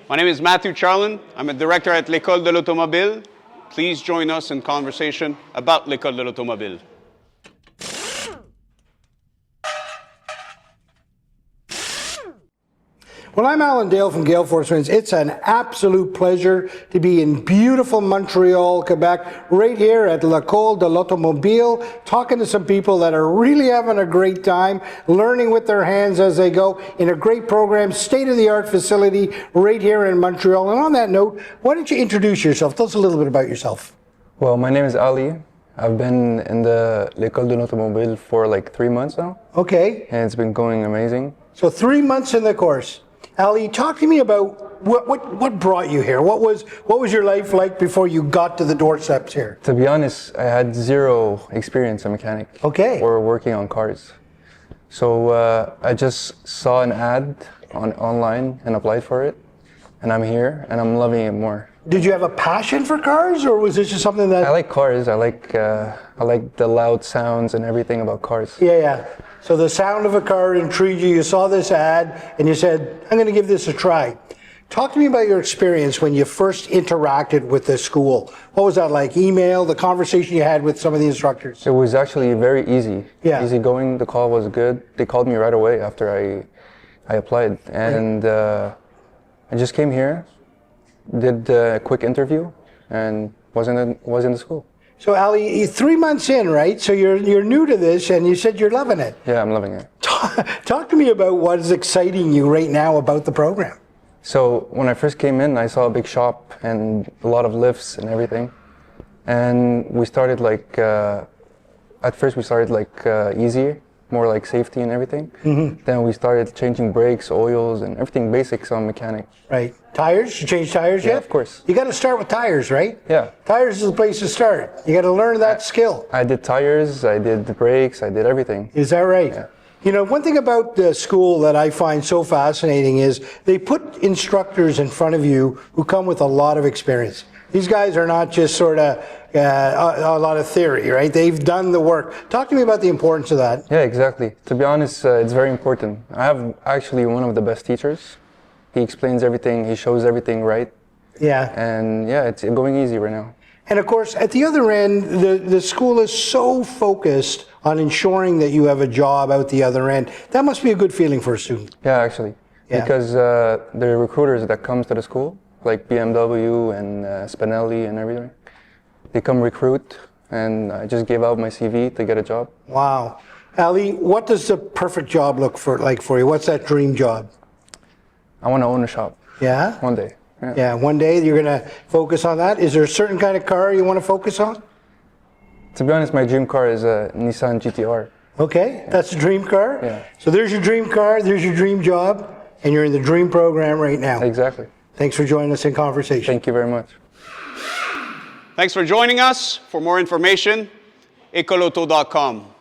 My name is Matthew Charlin. I'm a director at l'École de l'Automobile. Please join us in conversation about l'École de l'Automobile. Well, I'm Alan Dale from Gale Force Winds. It's an absolute pleasure to be in beautiful Montreal, Quebec, right here at l'École de l'Automobile, talking to some people that are really having a great time, learning with their hands as they go in a great program, state-of-the-art facility right here in Montreal. And on that note, why don't you introduce yourself? Tell us a little bit about yourself. Well, my name is Ali. I've been in the l'École de l'Automobile for like 3 months now. Okay. And it's been going amazing. So 3 months in the course. Ali, talk to me about what brought you here. What was your life like before you got to the doorsteps here? To be honest, I had zero experience as a mechanic. Okay. Or working on cars. So I just saw an ad online and applied for it. And I'm here and I'm loving it more. Did you have a passion for cars, or was this just something that... I like cars. I like the loud sounds and everything about cars. Yeah. So the sound of a car intrigued you. You saw this ad and you said, I'm going to give this a try. Talk to me about your experience when you first interacted with the school. What was that like? Email, the conversation you had with some of the instructors? It was actually very easy. Yeah. Easy going. The call was good. They called me right away after I applied. And I just came here, did a quick interview, and was in the school. So Ali, 3 months in, right? So you're new to this, and you said you're loving it. Yeah, I'm loving it. Talk to me about what is exciting you right now about the program. So when I first came in, I saw a big shop and a lot of lifts and everything. And we started at first we started easier, more like safety and everything. Mm-hmm. Then we started changing brakes, oils, and everything basics on mechanic. Right. Tires? You changed tires yet? Yeah, of course. You got to start with tires, right? Yeah. Tires is the place to start. You got to learn that skill. I did tires, I did the brakes, I did everything. Is that right? Yeah. You know, one thing about the school that I find so fascinating is they put instructors in front of you who come with a lot of experience. These guys are not just sort of a lot of theory, right? They've done the work. Talk to me about the importance of that. Yeah, exactly. To be honest, it's very important. I have actually one of the best teachers. He explains everything, he shows everything right. Yeah. And yeah, it's going easy right now. And of course, at the other end, the school is so focused on ensuring that you have a job out the other end. That must be a good feeling for a student. Yeah, actually. Yeah. Because the recruiters that comes to the school, like BMW and Spinelli and everything, they come recruit, and I just gave out my CV to get a job. Wow. Ali, what does the perfect job look like for you? What's that dream job? I want to own a shop. Yeah? One day. Yeah, one day you're going to focus on that. Is there a certain kind of car you want to focus on? To be honest, my dream car is a Nissan GTR. Okay, that's a dream car. Yeah. So there's your dream car, there's your dream job, and you're in the dream program right now. Exactly. Thanks for joining us in conversation. Thank you very much. Thanks for joining us. For more information, ecolauto.com.